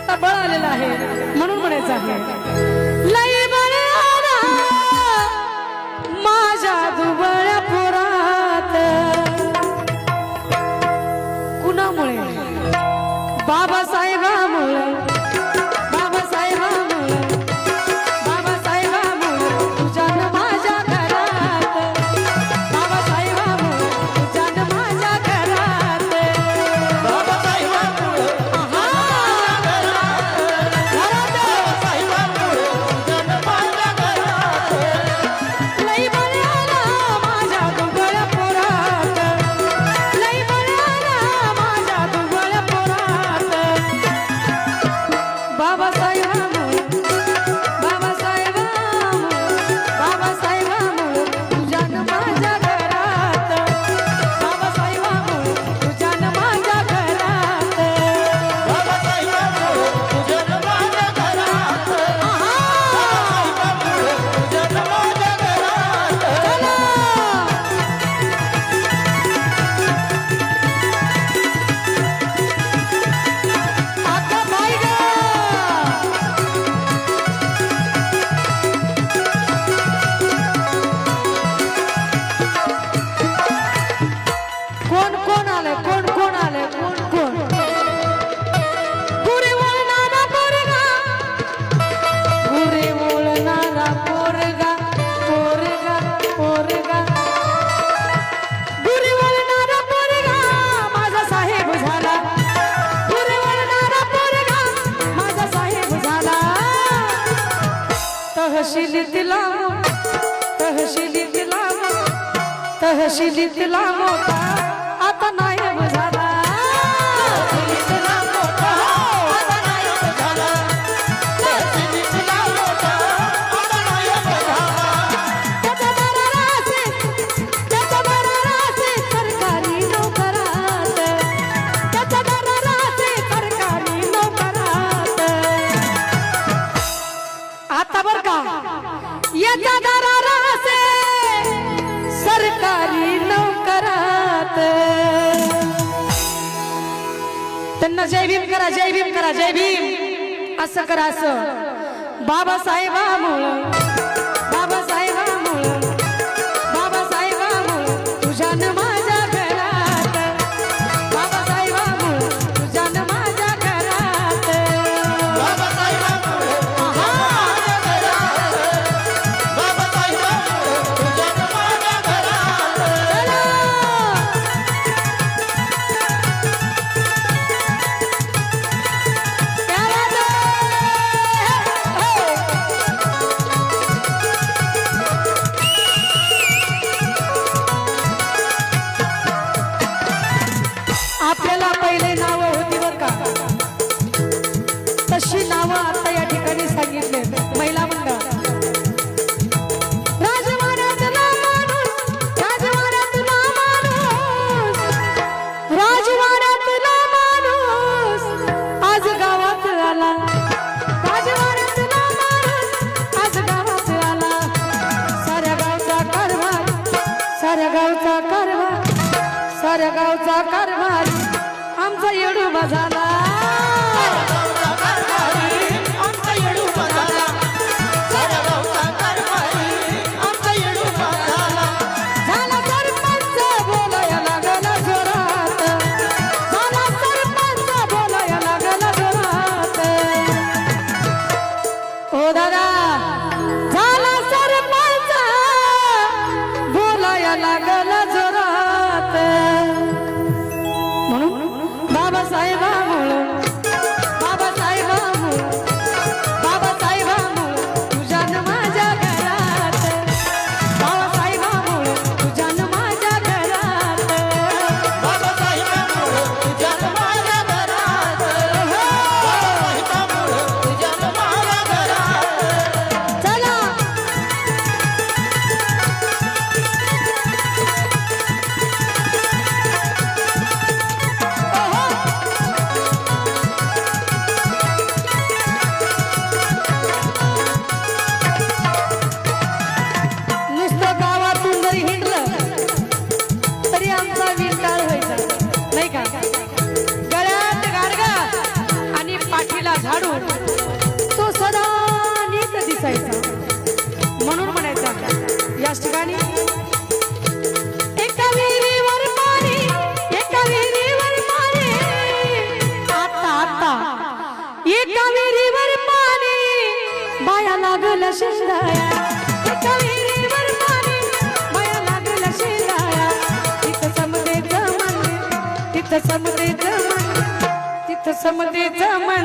आता बळ आलेला आहे म्हणून म्हणायचं आहे लई बळ आला माझ्या दुबळ्या पोरात कुणामुळे बाबासाहेबामुळे तहसीलीतला मोठा आता नायब झाला सरकारी नोकरात आता बर का याच्या दरारासे सरकारी नोकरात त्यांना जय भीम करा जय भीम करा जय भीम असं करा असं बाबासाहेबामुळं तुझ्यान माझ्या घरात बाबासाहेबामुळं तुझ्यान माझ्या घरात आपल्याला पहिले नाव होती बर का तशी नावं आता या ठिकाणी सांगितले महिला मंडळ राजवाड्यातला माणूस आज गावात आला आज गावात आला साऱ्या गावचा कारभार आमचा येडूबा झाला सरपंच बोलायला लागला जोरात सरपंच बोलायला लागला जोरात लागल शेंदाया एका विहिरीवर पाणी माया लागल शेंदाया तिथं समतेचं मंदिर तिथं समतेचं मंदिर तिथं समतेचं मंदिर